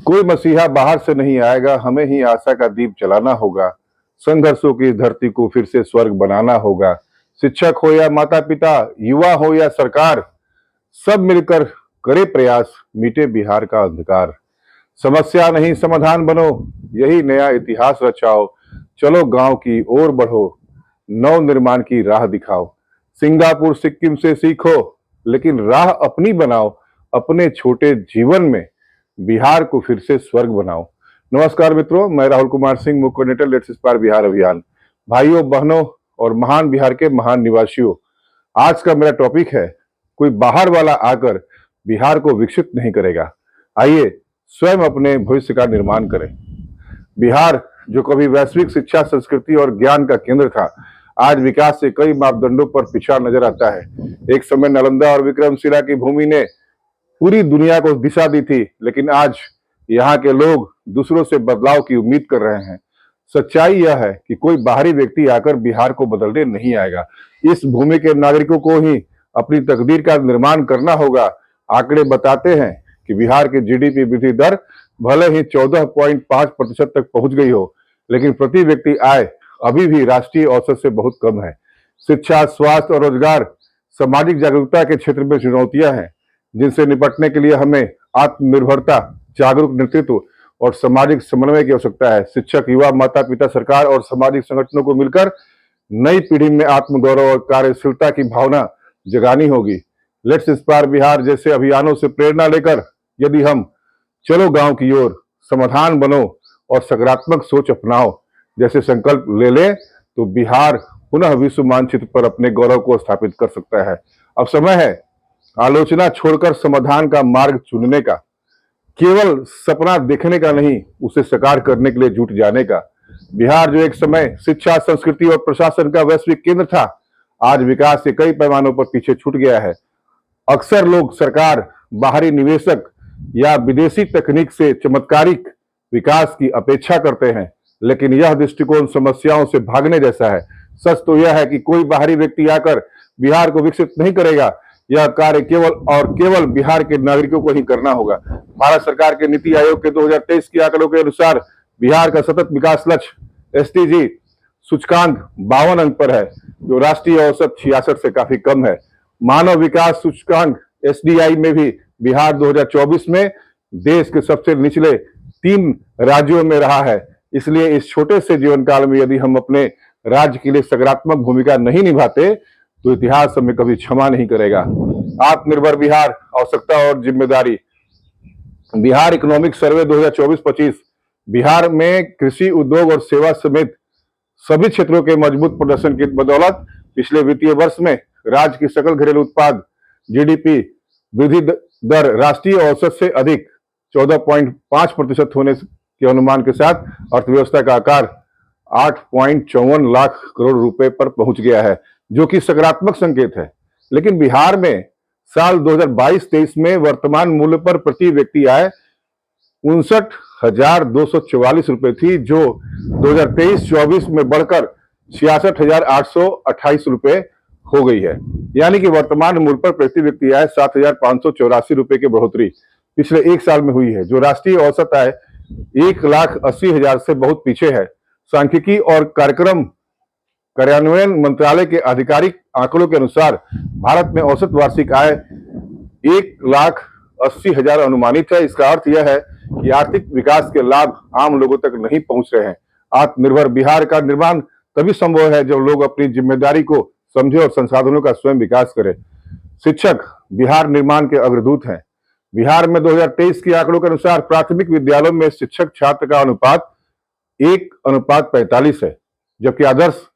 कोई मसीहा बाहर से नहीं आएगा, हमें ही आशा का दीप जलाना होगा। संघर्षों की इस धरती को फिर से स्वर्ग बनाना होगा। शिक्षक हो या माता पिता, युवा हो या सरकार, सब मिलकर करे प्रयास, मिटे बिहार का अंधकार। समस्या नहीं समाधान बनो, यही नया इतिहास रचाओ। चलो गांव की ओर बढ़ो, नव निर्माण की राह दिखाओ। सिंगापुर सिक्किम से सीखो, लेकिन राह अपनी बनाओ। अपने छोटे जीवन में बिहार को फिर से स्वर्ग बनाओ। नमस्कार मित्रों, मैं राहुल कुमार सिंह, मुख्य कोऑर्डिनेटर लेट्स इंस्पायर बिहार अभियान। भाइयों बहनों और महान बिहार के महान निवासियों, आज का मेरा टॉपिक है, कोई बाहर वाला आकर बिहार को विकसित नहीं करेगा। आइए स्वयं अपने भविष्य का निर्माण करें। बिहार जो कभी वैश्विक शिक्षा, संस्कृति और ज्ञान का केंद्र था, आज विकास से कई मापदंडों पर पिछड़ा नजर आता है। एक समय नालंदा और विक्रमशिला की भूमि ने पूरी दुनिया को दिशा दी थी, लेकिन आज यहाँ के लोग दूसरों से बदलाव की उम्मीद कर रहे हैं। सच्चाई यह है कि कोई बाहरी व्यक्ति आकर बिहार को बदलने नहीं आएगा। इस भूमि के नागरिकों को ही अपनी तकदीर का निर्माण करना होगा। आंकड़े बताते हैं कि बिहार की जीडीपी वृद्धि दर भले ही 14.5% तक पहुंच गई हो, लेकिन प्रति व्यक्ति आय अभी भी राष्ट्रीय औसत से बहुत कम है। शिक्षा, स्वास्थ्य और रोजगार, सामाजिक जागरूकता के क्षेत्र में चुनौतियां हैं, जिनसे निपटने के लिए हमें आत्मनिर्भरता, जागरूक नेतृत्व और सामाजिक समन्वय की आवश्यकता है। शिक्षक, युवा, माता पिता, सरकार और सामाजिक संगठनों को मिलकर नई पीढ़ी में आत्मगौरव और कार्यशीलता की भावना जगानी होगी। लेट्स इंस्पायर बिहार जैसे अभियानों से प्रेरणा लेकर यदि हम चलो गांव की ओर, समाधान बनो और सकारात्मक सोच अपनाओ जैसे संकल्प ले ले, तो बिहार पुनः विश्व मानचित्र पर अपने गौरव को स्थापित कर सकता है। अब समय है आलोचना छोड़कर समाधान का मार्ग चुनने का, केवल सपना देखने का नहीं, उसे साकार करने के लिए जुट जाने का। बिहार जो एक समय शिक्षा, संस्कृति और प्रशासन का वैश्विक केंद्र था, आज विकास के कई पैमानों पर पीछे छूट गया है। अक्सर लोग सरकार, बाहरी निवेशक या विदेशी तकनीक से चमत्कारिक विकास की अपेक्षा करते हैं, लेकिन यह दृष्टिकोण समस्याओं से भागने जैसा है। सच तो यह है कि कोई बाहरी व्यक्ति आकर बिहार को विकसित नहीं करेगा। यह कार्य केवल और केवल बिहार के नागरिकों को ही करना होगा। भारत सरकार के नीति आयोग के 2023 के आंकड़ों के अनुसार बिहार का सतत विकास लक्ष्य एसडीजी सूचकांक 52 अंक पर है, जो राष्ट्रीय औसत 66 से काफी कम है। मानव विकास सूचकांक एसडीआई में भी बिहार 2024 में देश के सबसे निचले 3 राज्यों में रहा है। इसलिए इस छोटे से जीवन काल में यदि हम अपने राज्य के लिए सकारात्मक भूमिका नहीं निभाते, तो इतिहास हमें कभी क्षमा नहीं करेगा। आत्मनिर्भर बिहार, आवश्यकता और जिम्मेदारी। बिहार इकोनॉमिक सर्वे 2024-25 बिहार में कृषि, उद्योग और सेवा समेत सभी क्षेत्रों के मजबूत प्रदर्शन की बदौलत पिछले वित्तीय वर्ष में राज्य की सकल घरेलू उत्पाद जीडीपी वृद्धि दर राष्ट्रीय औसत से अधिक 14.5% होने के अनुमान के साथ अर्थव्यवस्था का आकार 8.54 लाख करोड़ रुपए पर पहुंच गया है, जो कि सकारात्मक संकेत है। लेकिन बिहार में साल 2022-23 में वर्तमान मूल्य पर प्रति व्यक्ति आय 59,244 रुपए थी, जो 2023-24 में बढ़कर 66,828 रुपए हो गई है। यानी कि वर्तमान मूल्य पर प्रति व्यक्ति आय 7,584 रुपए की बढ़ोतरी पिछले एक साल में हुई है, जो राष्ट्रीय औसत आय 1,80,000 से बहुत पीछे है। सांख्यिकी और कार्यक्रम कार्यान्वयन मंत्रालय के आधिकारिक आंकड़ों के अनुसार भारत में औसत वार्षिक आय 1,80,000 अनुमानित है। इसका अर्थ यह है कि आर्थिक विकास के लाभ आम लोगों तक नहीं पहुंच रहे हैं। आत्मनिर्भर बिहार का निर्माण तभी संभव है जब लोग अपनी जिम्मेदारी को समझे और संसाधनों का स्वयं विकास करें। शिक्षक बिहार निर्माण के अग्रदूत हैं। बिहार में 2023 के आंकड़ों के अनुसार प्राथमिक विद्यालयों में शिक्षक छात्र का अनुपात 1:45 है, जबकि आदर्श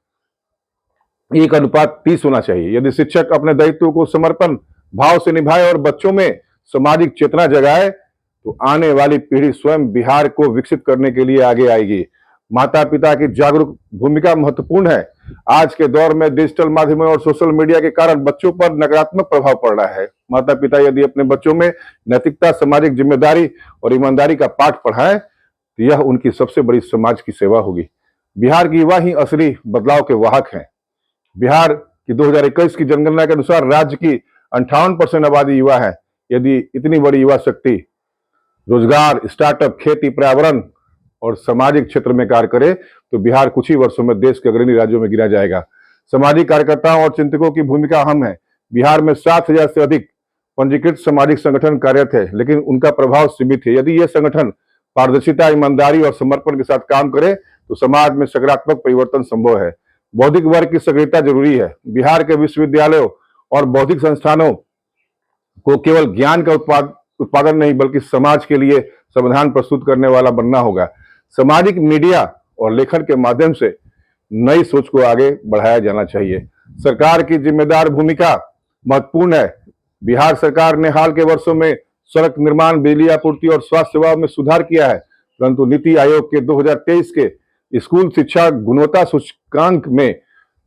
1:30 होना चाहिए। यदि शिक्षक अपने दायित्व को समर्पण भाव से निभाए और बच्चों में सामाजिक चेतना जगाए, तो आने वाली पीढ़ी स्वयं बिहार को विकसित करने के लिए आगे आएगी। माता पिता की जागरूक भूमिका महत्वपूर्ण है। आज के दौर में डिजिटल माध्यमों और सोशल मीडिया के कारण बच्चों पर नकारात्मक प्रभाव पड़ रहा है। माता पिता यदि अपने बच्चों में नैतिकता, सामाजिक जिम्मेदारी और ईमानदारी का पाठ पढ़ाएं, तो यह उनकी सबसे बड़ी समाज की सेवा होगी। बिहार की युवा ही असली बदलाव के वाहक हैं। बिहार की 2021 की जनगणना के अनुसार राज्य की 58% आबादी युवा है। यदि इतनी बड़ी युवा शक्ति रोजगार, स्टार्टअप, खेती, पर्यावरण और सामाजिक क्षेत्र में कार्य करे तो बिहार कुछ ही वर्षों में देश के अग्रणी राज्यों में गिना जाएगा। सामाजिक कार्यकर्ताओं और चिंतकों की भूमिका अहम है। बिहार में 7,000 से अधिक पंजीकृत सामाजिक संगठन कार्यरत है, लेकिन उनका प्रभाव सीमित है। यदि ये संगठन पारदर्शिता, ईमानदारी और समर्पण के साथ काम करे तो समाज में सकारात्मक परिवर्तन संभव है। बौद्धिक वर्ग की सक्रियता जरूरी है। बिहार के विश्वविद्यालयों और बौद्धिक संस्थानों को केवल ज्ञान का उत्पादन नहीं बल्कि समाज के लिए समाधान प्रस्तुत करने वाला बनना होगा। सामाजिक मीडिया और लेखन के माध्यम से नई सोच को आगे बढ़ाया जाना चाहिए। सरकार की जिम्मेदार भूमिका महत्वपूर्ण है। बिहार सरकार ने हाल के वर्षों में सड़क निर्माण, बिजली आपूर्ति और स्वास्थ्य सेवाओं में सुधार किया है, परंतु नीति आयोग के 2023 के स्कूल शिक्षा गुणवत्ता सूचकांक में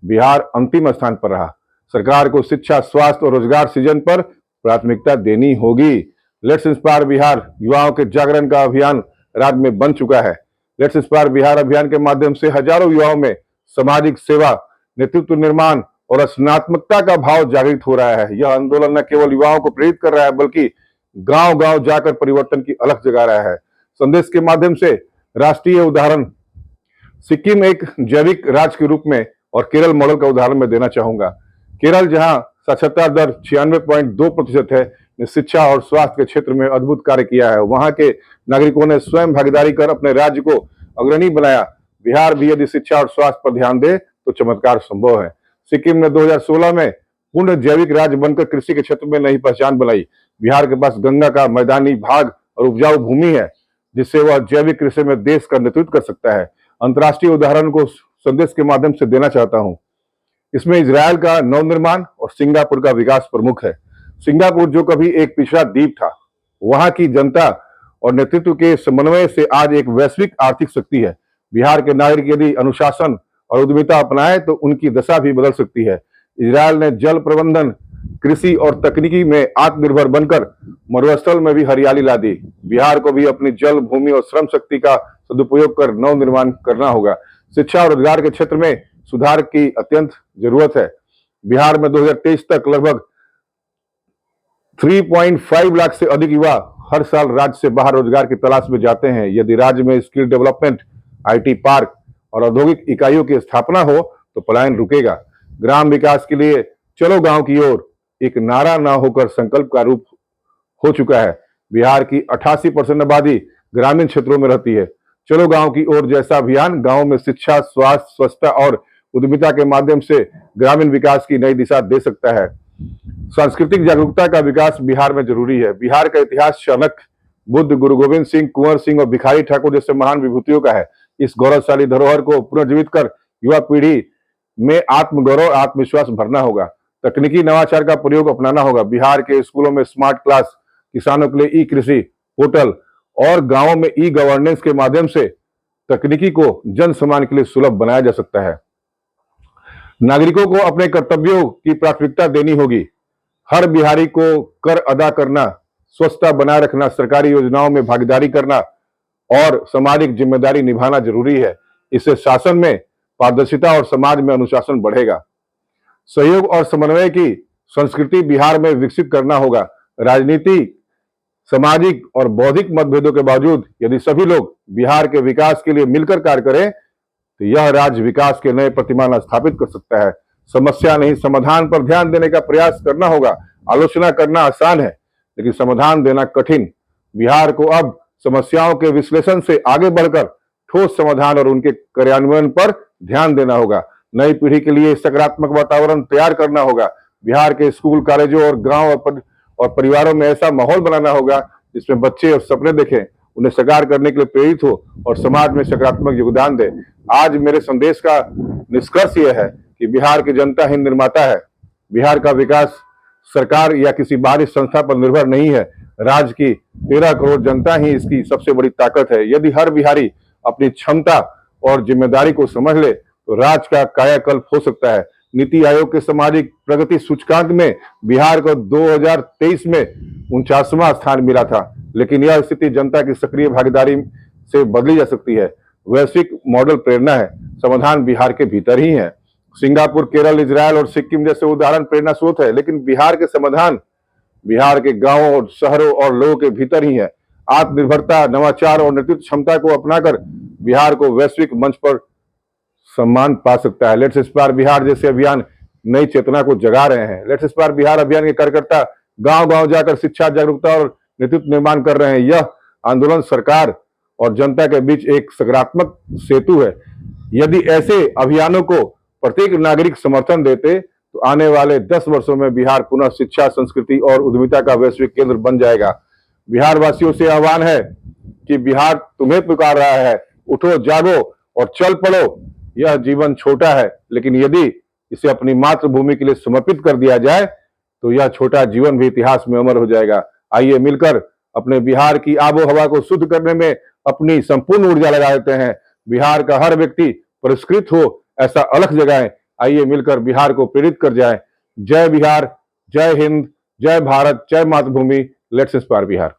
बिहार अंतिम स्थान पर रहा। सरकार को शिक्षा, स्वास्थ्य और रोजगार सृजन पर प्राथमिकता देनी होगी। लेट्स इंस्पायर बिहार युवाओं के जागरण का अभियान राज्य में बन चुका है। लेट्स इंस्पायर बिहार अभियान के माध्यम से हजारों युवाओं में सामाजिक सेवा, नेतृत्व निर्माण और रचनात्मकता का भाव जागृत हो रहा है। यह आंदोलन न केवल युवाओं को प्रेरित कर रहा है बल्कि गांव गांव जाकर परिवर्तन की अलख जगा रहा है। संदेश के माध्यम से राष्ट्रीय उदाहरण सिक्किम एक जैविक राज्य के रूप में और केरल मॉडल का उदाहरण मैं देना चाहूंगा। केरल जहां साक्षरता दर 96.2% है, ने शिक्षा और स्वास्थ्य के क्षेत्र में अद्भुत कार्य किया है। वहां के नागरिकों ने स्वयं भागीदारी कर अपने राज्य को अग्रणी बनाया। बिहार भी यदि शिक्षा और स्वास्थ्य पर ध्यान दे तो चमत्कार संभव है। सिक्किम ने 2016 में पूर्ण जैविक राज्य बनकर कृषि के क्षेत्र में नई पहचान बनाई। बिहार के पास गंगा का मैदानी भाग और उपजाऊ भूमि है, जिससे वह जैविक कृषि में देश का नेतृत्व कर सकता है। अंतर्राष्ट्रीय उदाहरण को संदेश के माध्यम से देना चाहता हूं। इसमें इजरायल का नवनिर्माण और सिंगापुर का विकास प्रमुख है। सिंगापुर जो कभी एक पिछड़ा द्वीप था, वहां की जनता और नेतृत्व के समन्वय से आज एक वैश्विक आर्थिक शक्ति है। बिहार के नागरिक यदि अनुशासन और उद्यमिता अपनाए तो उनकी दशा भी बदल सकती है। इजरायल ने जल प्रबंधन, कृषि और तकनीकी में आत्मनिर्भर बनकर मरुस्थल में भी हरियाली ला दी। बिहार को भी अपनी जल, भूमि और श्रम शक्ति का सदुपयोग कर नव निर्माण करना होगा। शिक्षा और रोजगार के क्षेत्र में सुधार की अत्यंत जरूरत है। बिहार में 2023 तक लगभग 3.5 लाख से अधिक युवा हर साल राज्य से बाहर रोजगार की तलाश में जाते हैं। यदि राज्य में स्किल डेवलपमेंट, आईटी पार्क और औद्योगिक इकाइयों की स्थापना हो तो पलायन रुकेगा। ग्राम विकास के लिए चलो गांव की ओर एक नारा न होकर संकल्प का रूप हो चुका है। बिहार की 88% आबादी ग्रामीण क्षेत्रों में रहती है। चलो गांव की ओर जैसा अभियान गांव में शिक्षा, स्वास्थ्य, स्वच्छता और उद्यमिता के माध्यम से ग्रामीण विकास की नई दिशा दे सकता है। सांस्कृतिक जागरूकता का विकास बिहार में जरूरी है। बिहार का इतिहास चाणक्य, बुद्ध, गुरु गोविंद सिंह, कुंवर सिंह और भिखारी ठाकुर जैसे महान विभूतियों का है। इस गौरवशाली धरोहर को पुनर्जीवित कर युवा पीढ़ी में आत्मगौरव, आत्मविश्वास भरना होगा। तकनीकी नवाचार का प्रयोग अपनाना होगा। बिहार के स्कूलों में स्मार्ट क्लास, किसानों के लिए ई कृषि पोर्टल और गांवों में ई गवर्नेंस के माध्यम से तकनीकी को जन सम्मान के लिए सुलभ बनाया जा सकता है। नागरिकों को अपने कर्तव्यों की प्राथमिकता देनी होगी। हर बिहारी को कर अदा करना, स्वच्छता बनाए रखना, सरकारी योजनाओं में भागीदारी करना और सामाजिक जिम्मेदारी निभाना जरूरी है। इससे शासन में पारदर्शिता और समाज में अनुशासन बढ़ेगा। सहयोग और समन्वय की संस्कृति बिहार में विकसित करना होगा। राजनीति, सामाजिक और बौद्धिक मतभेदों के बावजूद यदि सभी लोग बिहार के विकास के लिए मिलकर कार्य करें तो यह राज्य विकास के नए प्रतिमान स्थापित कर सकता है। समस्या नहीं, समाधान पर ध्यान देने का प्रयास करना होगा। आलोचना करना आसान है लेकिन समाधान देना कठिन। बिहार को अब समस्याओं के विश्लेषण से आगे बढ़कर ठोस समाधान और उनके कार्यान्वयन पर ध्यान देना होगा। नई पीढ़ी के लिए सकारात्मक वातावरण तैयार करना होगा। बिहार के स्कूल, कॉलेजों और गांव और परिवारों में ऐसा माहौल बनाना होगा जिसमें बच्चे और सपने देखें, उन्हें साकार करने के लिए प्रेरित हो और समाज में सकारात्मक योगदान दे। आज मेरे संदेश का निष्कर्ष यह है कि बिहार की जनता ही निर्माता है। बिहार का विकास सरकार या किसी बाहरी संस्था पर निर्भर नहीं है। राज्य की 13 करोड़ जनता ही इसकी सबसे बड़ी ताकत है। यदि हर बिहारी अपनी क्षमता और जिम्मेदारी को समझ ले तो राज्य का कायाकल्प हो सकता है। नीति आयोग के सामाजिक प्रगति सूचकांक में बिहार को 2023 में 49वां स्थान मिला था, लेकिन यह स्थिति जनता की सक्रिय भागीदारी से बदली जा सकती है। वैश्विक मॉडल प्रेरणा है, समाधान बिहार के भीतर ही है। सिंगापुर, केरल, इजरायल और सिक्किम जैसे उदाहरण प्रेरणा स्रोत है, लेकिन बिहार के समाधान बिहार के गांवों और शहरों और लोगों के भीतर ही है। आत्मनिर्भरता, नवाचार और नेतृत्व क्षमता को अपनाकर बिहार को वैश्विक मंच पर सम्मान पा सकता है। लेट्स इंस्पायर बिहार जैसे अभियान नई चेतना को जगा रहे हैं। लेट्स इंस्पायर बिहार अभियान के कार्यकर्ता गांव गांव जाकर शिक्षा, जागरूकता और नेतृत्व निर्माण कर रहे हैं। यह आंदोलन सरकार और जनता के बीच एक सकारात्मक सेतु है। यदि ऐसे अभियानों को प्रत्येक नागरिक समर्थन देते तो आने वाले 10 वर्षों में बिहार पुनः शिक्षा, संस्कृति और उद्यमिता का वैश्विक केंद्र बन जाएगा। बिहार वासियों से आह्वान है कि बिहार तुम्हें पुकार रहा है। उठो, जागो और चल पड़ो। यह जीवन छोटा है, लेकिन यदि इसे अपनी मातृभूमि के लिए समर्पित कर दिया जाए तो यह छोटा जीवन भी इतिहास में अमर हो जाएगा। आइए मिलकर अपने बिहार की आबो हवा को शुद्ध करने में अपनी संपूर्ण ऊर्जा लगा देते हैं। बिहार का हर व्यक्ति पुरस्कृत हो, ऐसा अलख जगाएं। आइए मिलकर बिहार को प्रेरित कर जाएं। जय बिहार, जय हिंद, जय भारत, जय मातृभूमि। Let's inspire Bihar.